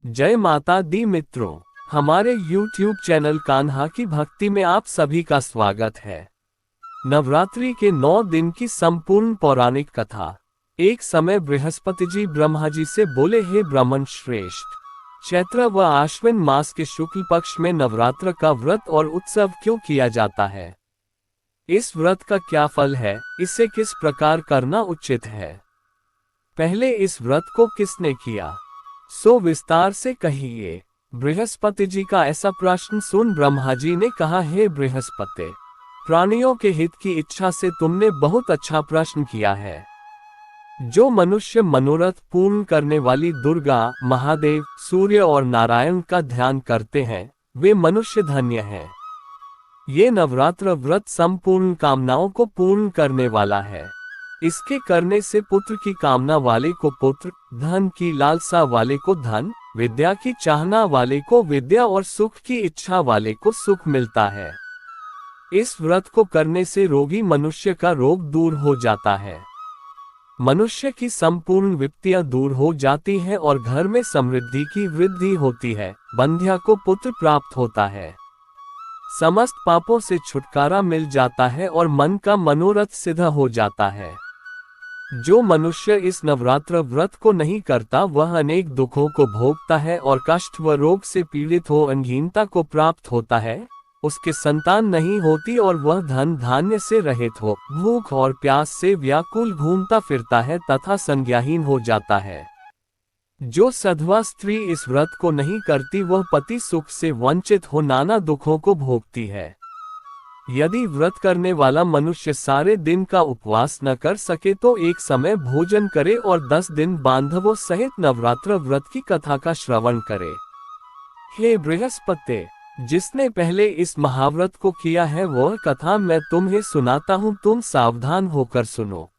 जय माता दी मित्रों, हमारे YouTube चैनल कान्हा की भक्ति में आप सभी का स्वागत है। नवरात्रि के 9 दिन की संपूर्ण पौराणिक कथा। एक समय बृहस्पति जी ब्रह्मा जी से बोले, हे ब्राह्मण श्रेष्ठ, चैत्र व आश्विन मास के शुक्ल पक्ष में नवरात्र का व्रत और उत्सव क्यों किया जाता है? इस व्रत का क्या फल है? इसे किस प्रकार करना उचित है? पहले इस व्रत को किसने किया, सो विस्तार से कहिए। बृहस्पति जी का ऐसा प्रश्न सुन ब्रह्मा जी ने कहा, हे बृहस्पति, प्राणियों के हित की इच्छा से तुमने बहुत अच्छा प्रश्न किया है। जो मनुष्य मनोरथ पूर्ण करने वाली दुर्गा, महादेव, सूर्य और नारायण का ध्यान करते हैं, वे मनुष्य धन्य हैं। ये नवरात्र व्रत संपूर्ण कामनाओं को पूर्ण करने वाला है। इसके करने से पुत्र की कामना वाले को पुत्र, धन की लालसा वाले को धन, विद्या की चाहना वाले को विद्या और सुख की इच्छा वाले को सुख मिलता है। इस व्रत को करने से रोगी मनुष्य का रोग दूर हो जाता है, मनुष्य की संपूर्ण विपत्तियां दूर हो जाती हैं और घर में समृद्धि की वृद्धि होती है। बंध्या को पुत्र प्राप्त होता है, समस्त पापों से छुटकारा मिल जाता है और मन का मनोरथ सिद्ध हो जाता है। जो मनुष्य इस नवरात्र व्रत को नहीं करता, वह अनेक दुखों को भोगता है और कष्ट व रोग से पीड़ित हो अंगहीनता को प्राप्त होता है। उसके संतान नहीं होती और वह धन धान्य से रहित हो भूख और प्यास से व्याकुल घूमता फिरता है तथा संज्ञाहीन हो जाता है। जो सधवा स्त्री इस व्रत को नहीं करती, वह पति सुख से वंचित हो नाना दुखों को भोगती है। यदि व्रत करने वाला मनुष्य सारे दिन का उपवास न कर सके तो एक समय भोजन करे और 10 दिन बांधवों सहित नवरात्र व्रत की कथा का श्रवण करे। हे बृहस्पति, जिसने पहले इस महाव्रत को किया है वह कथा मैं तुम्हें सुनाता हूँ, तुम सावधान होकर सुनो।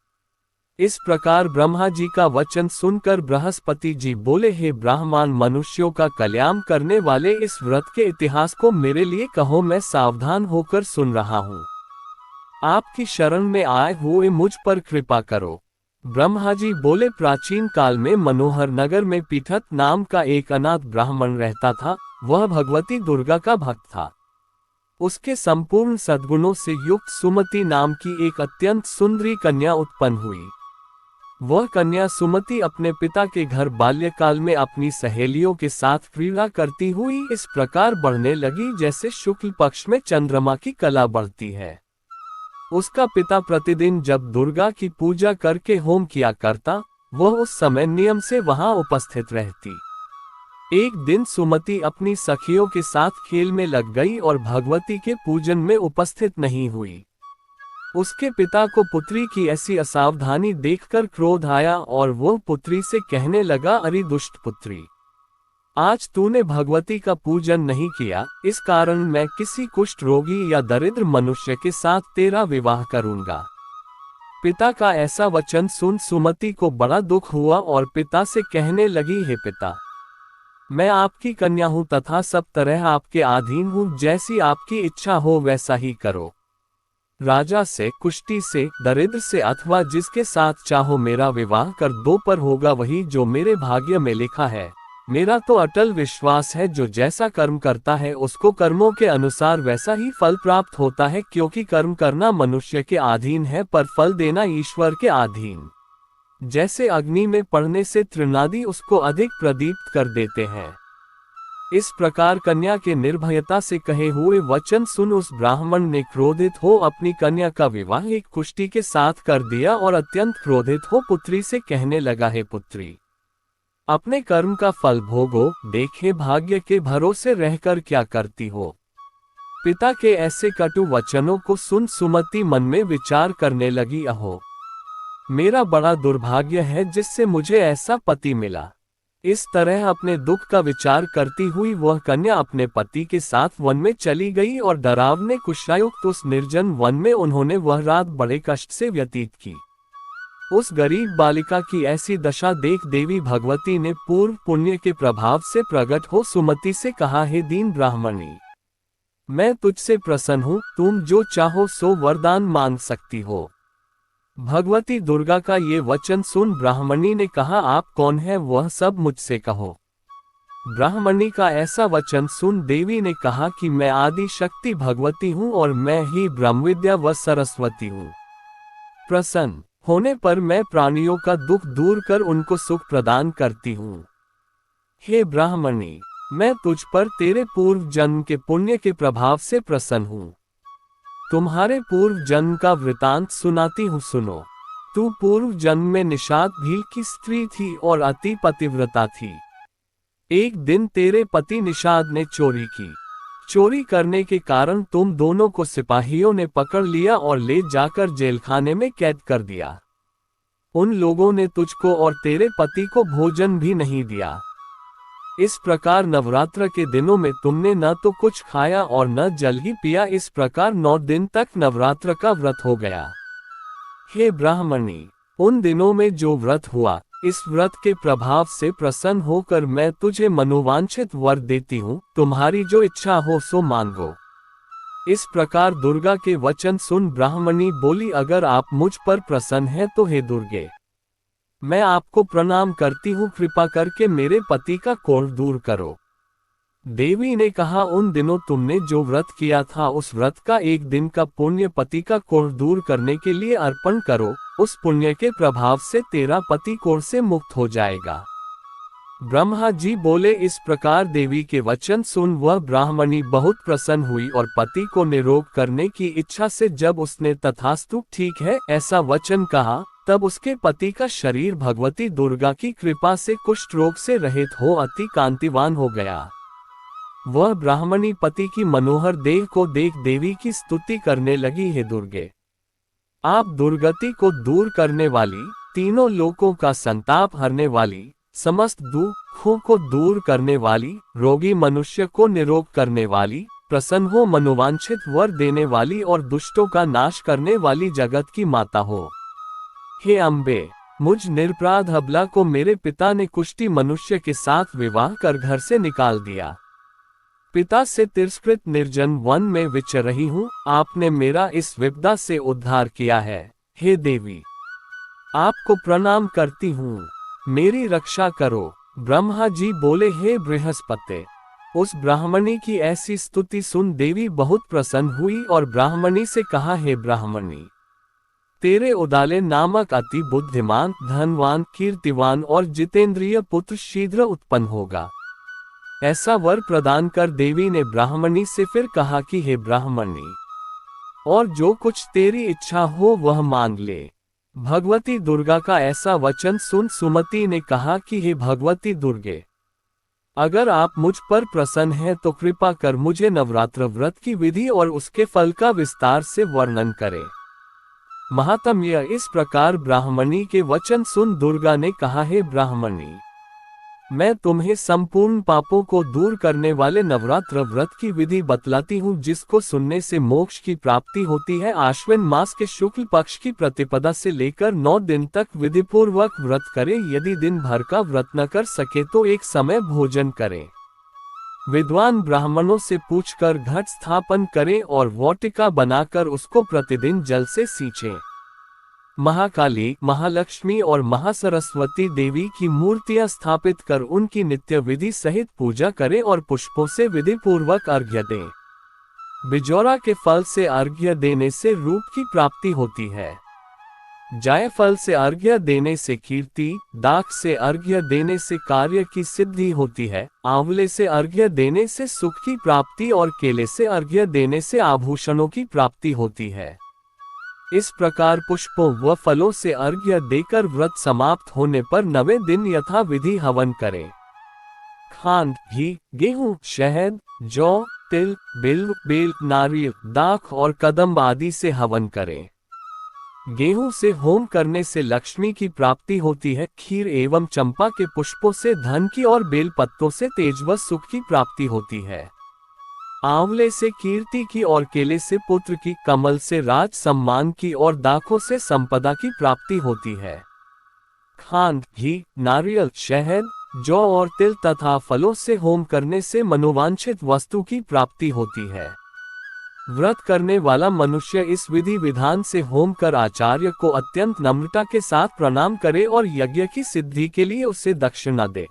इस प्रकार ब्रह्मा जी का वचन सुनकर बृहस्पति जी बोले, हे ब्राह्मण, मनुष्यों का कल्याण करने वाले इस व्रत के इतिहास को मेरे लिए कहो, मैं सावधान होकर सुन रहा हूँ। आपकी शरण में आए हुए मुझ पर कृपा करो। ब्रह्मा जी बोले, प्राचीन काल में मनोहर नगर में पीठत नाम का एक अनाथ ब्राह्मण रहता था। वह भगवती दुर्गा का भक्त था। उसके संपूर्ण सद्गुणों से युक्त सुमति नाम की एक अत्यंत सुंदरी कन्या उत्पन्न हुई। वह कन्या सुमति अपने पिता के घर बाल्यकाल में अपनी सहेलियों के साथ क्रीड़ा करती हुई इस प्रकार बढ़ने लगी जैसे शुक्ल पक्ष में चंद्रमा की कला बढ़ती है। उसका पिता प्रतिदिन जब दुर्गा की पूजा करके होम किया करता, वह उस समय नियम से वहां उपस्थित रहती। एक दिन सुमति अपनी सखियों के साथ खेल में लग गई और भगवती के पूजन में उपस्थित नहीं हुई। उसके पिता को पुत्री की ऐसी असावधानी देखकर क्रोध आया और वह पुत्री से कहने लगा, अरे दुष्ट पुत्री, आज तूने भगवती का पूजन नहीं किया, इस कारण मैं किसी कुष्ठ रोगी या दरिद्र मनुष्य के साथ तेरा विवाह करूंगा। पिता का ऐसा वचन सुन सुमति को बड़ा दुख हुआ और पिता से कहने लगी, हे पिता, मैं आपकी कन्या हूँ तथा सब तरह आपके अधीन हूँ, जैसी आपकी इच्छा हो वैसा ही करो। राजा से, कुष्ठी से, दरिद्र से अथवा जिसके साथ चाहो मेरा विवाह कर दो, पर होगा वही जो मेरे भाग्य में लिखा है। मेरा तो अटल विश्वास है, जो जैसा कर्म करता है उसको कर्मों के अनुसार वैसा ही फल प्राप्त होता है, क्योंकि कर्म करना मनुष्य के अधीन है पर फल देना ईश्वर के अधीन। जैसे अग्नि में पड़ने से तृणादि उसको अधिक प्रदीप्त कर देते हैं। इस प्रकार कन्या के निर्भयता से कहे हुए वचन सुन उस ब्राह्मण ने क्रोधित हो अपनी कन्या का विवाह एक कुष्ठी के साथ कर दिया और अत्यंत क्रोधित हो पुत्री से कहने लगा, हे पुत्री, अपने कर्म का फल भोगो, देखे भाग्य के भरोसे रहकर क्या करती हो। पिता के ऐसे कटु वचनों को सुन सुमति मन में विचार करने लगी, अहो, मेरा बड़ा दुर्भाग्य है जिससे मुझे ऐसा पति मिला। इस तरह अपने दुख का विचार करती हुई वह कन्या अपने पति के साथ वन में चली गई और डरावने कुशायुक्त उस निर्जन वन में उन्होंने वह रात बड़े कष्ट से व्यतीत की। उस गरीब बालिका की ऐसी दशा देख देवी भगवती ने पूर्व पुण्य के प्रभाव से प्रकट हो सुमति से कहा, हे दीन ब्राह्मणी, मैं तुझसे प्रसन्न हूँ, तुम जो चाहो सो वरदान मांग सकती हो। भगवती दुर्गा का ये वचन सुन ब्राह्मणी ने कहा, आप कौन है वह सब मुझसे कहो। ब्राह्मणी का ऐसा वचन सुन देवी ने कहा कि मैं आदि शक्ति भगवती हूँ और मैं ही ब्रह्मविद्या व सरस्वती हूँ। प्रसन्न होने पर मैं प्राणियों का दुख दूर कर उनको सुख प्रदान करती हूँ। हे ब्राह्मणी, मैं तुझ पर तेरे पूर्व जन्म के पुण्य के प्रभाव से प्रसन्न हूँ। तुम्हारे पूर्व जन्म का वृतांत सुनाती हूँ, सुनो। तू पूर्व जन्म में निषाद भील की स्त्री थी और अति पतिव्रता थी। एक दिन तेरे पति निषाद ने चोरी की। चोरी करने के कारण तुम दोनों को सिपाहियों ने पकड़ लिया और ले जाकर जेलखाने में कैद कर दिया। उन लोगों ने तुझको और तेरे पति को भोजन भी नहीं दिया। इस प्रकार नवरात्र के दिनों में तुमने न तो कुछ खाया और न जल ही पिया। इस प्रकार 9 दिन तक नवरात्र का व्रत हो गया। हे ब्राह्मणी, उन दिनों में जो व्रत हुआ, इस व्रत के प्रभाव से प्रसन्न होकर मैं तुझे मनोवांछित वर देती हूँ। तुम्हारी जो इच्छा हो सो मांगो। इस प्रकार दुर्गा के वचन सुन ब्राह्मणी बोली, अगर आप मुझ पर प्रसन्न हैं तो हे दुर्गे, मैं आपको प्रणाम करती हूँ। कृपा करके मेरे पति का कोढ़ दूर करो। देवी ने कहा, उन दिनों तुमने जो व्रत किया था उस व्रत का एक दिन का पुण्य पति का कोढ़ दूर करने के लिए अर्पण करो। उस पुण्य के प्रभाव से तेरा पति कोढ़ से मुक्त हो जाएगा। ब्रह्मा जी बोले। इस प्रकार देवी के वचन सुन वह ब्राह्मणी बहुत प्रसन्न हुई और पति को निरोग करने की इच्छा से जब उसने तथास्तु ठीक है ऐसा वचन कहा, तब उसके पति का शरीर भगवती दुर्गा की कृपा से कुष्ठ रोग से रहित हो अति कांतिवान हो गया। वह ब्राह्मणी पति की मनोहर देह को देख देवी की स्तुति करने लगी, हे दुर्गे, आप दुर्गति को दूर करने वाली, तीनों लोकों का संताप हरने वाली, समस्त दुखों को दूर करने वाली, रोगी मनुष्य को निरोग करने वाली, प्रसन्न हो मनोवांछित वर देने वाली और दुष्टों का नाश करने वाली जगत की माता हो। हे अम्बे, मुझ निरपराध अबला को मेरे पिता ने कुष्ठी मनुष्य के साथ विवाह कर घर से निकाल दिया। पिता से तिरस्कृत निर्जन वन में विचर रही हूँ। आपने मेरा इस विपदा से उद्धार किया है। हे देवी, आपको प्रणाम करती हूँ, मेरी रक्षा करो। ब्रह्मा जी बोले, हे बृहस्पति, उस ब्राह्मणी की ऐसी स्तुति सुन देवी बहुत प्रसन्न हुई और ब्राह्मणी से कहा, हे ब्राह्मणी, तेरे उदाले नामक अति बुद्धिमान, धनवान, कीर्तिवान और जितेंद्रिय पुत्र शीघ्र उत्पन्न होगा। ऐसा वर प्रदान कर देवी ने ब्राह्मणी से फिर कहा कि हे ब्राह्मणी, और जो कुछ तेरी इच्छा हो वह मांग ले। भगवती दुर्गा का ऐसा वचन सुन सुमति ने कहा कि हे भगवती दुर्गे, अगर आप मुझ पर प्रसन्न हैं तो कृपा कर मुझे नवरात्र व्रत की विधि और उसके फल का विस्तार से वर्णन करें। महात्म्य। इस प्रकार ब्राह्मणी के वचन सुन दुर्गा ने कहा, हे ब्राह्मणी, मैं तुम्हें संपूर्ण पापों को दूर करने वाले नवरात्र व्रत की विधि बतलाती हूँ, जिसको सुनने से मोक्ष की प्राप्ति होती है। आश्विन मास के शुक्ल पक्ष की प्रतिपदा से लेकर 9 दिन तक विधिपूर्वक व्रत करें। यदि दिन भर का व्रत न कर सके तो एक समय भोजन करें। विद्वान ब्राह्मणों से पूछकर घट स्थापन करें और वाटिका बनाकर उसको प्रतिदिन जल से सींचें। महाकाली, महालक्ष्मी और महासरस्वती देवी की मूर्तियां स्थापित कर उनकी नित्य विधि सहित पूजा करें और पुष्पों से विधि पूर्वक अर्घ्य दें। बिजौरा के फल से अर्घ्य देने से रूप की प्राप्ति होती है। जायफल से अर्घ्य देने से कीर्ति, दाख से अर्घ्य देने से कार्य की सिद्धि होती है, आंवले से अर्घ्य देने से सुख की प्राप्ति और केले से अर्घ्य देने से आभूषणों की प्राप्ति होती है। इस प्रकार पुष्पों व फलों से अर्घ्य देकर व्रत समाप्त होने पर 9वें दिन यथा विधि हवन करें। खांड, घी, गेहूं, शहद, जौ, तिल, बिल्व, बेल, नारियल, दाख और कदम्ब आदि से हवन करें। गेहूं से होम करने से लक्ष्मी की प्राप्ति होती है। खीर एवं चंपा के पुष्पों से धन की और बेल पत्तों से तेज व सुख की प्राप्ति होती है। आंवले से कीर्ति की और केले से पुत्र की, कमल से राज सम्मान की और दाखों से संपदा की प्राप्ति होती है। खांड, घी, नारियल, शहद, जौ और तिल तथा फलों से होम करने से मनोवांछित वस्तु की प्राप्ति होती है। व्रत करने वाला मनुष्य इस विधि विधान से होम कर आचार्य को अत्यंत नम्रता के साथ प्रणाम करे और यज्ञ की सिद्धि के लिए उसे दक्षिणा दे।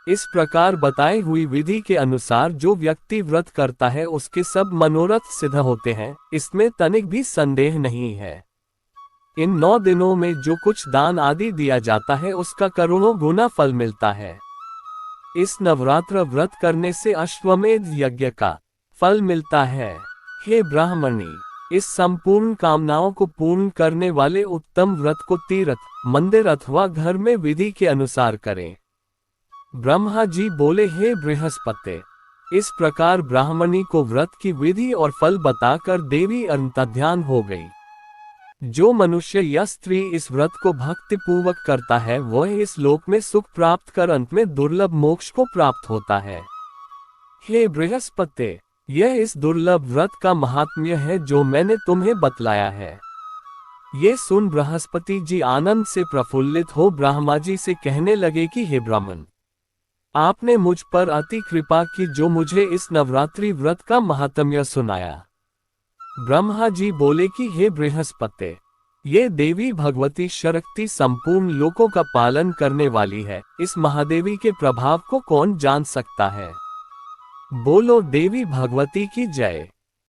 इस प्रकार बताई हुई विधि के अनुसार जो व्यक्ति व्रत करता है उसके सब मनोरथ सिद्ध होते हैं, इसमें तनिक भी संदेह नहीं है। इन 9 दिनों में जो कुछ दान आदि दिया जाता है उसका करोड़ों गुना फल मिलता है। इस नवरात्र व्रत करने से अश्वमेध यज्ञ का फल मिलता है। हे ब्राह्मणी, इस संपूर्ण कामनाओं को पूर्ण करने वाले उत्तम व्रत को तीर्थ, मंदिर अथवा घर में विधि के अनुसार करें। ब्रह्मा जी बोले, हे बृहस्पति, इस प्रकार ब्राह्मणी को व्रत की विधि और फल बताकर देवी अंतर्ध्यान हो गई। जो मनुष्य या स्त्री इस व्रत को भक्ति पूर्वक करता है वह इस लोक में सुख प्राप्त कर अंत में दुर्लभ मोक्ष को प्राप्त होता है। हे बृहस्पति, यह इस दुर्लभ व्रत का महात्म्य है जो मैंने तुम्हें बतलाया है। ये सुन बृहस्पति जी आनंद से प्रफुल्लित हो ब्रह्मा जी से कहने लगे कि हे ब्राह्मण, आपने मुझ पर अति कृपा की जो मुझे इस नवरात्रि व्रत का महात्म्य सुनाया। ब्रह्मा जी बोले कि हे बृहस्पति, ये देवी भगवती शक्ति संपूर्ण लोकों का पालन करने वाली है, इस महादेवी के प्रभाव को कौन जान सकता है। बोलो देवी भगवती की जय।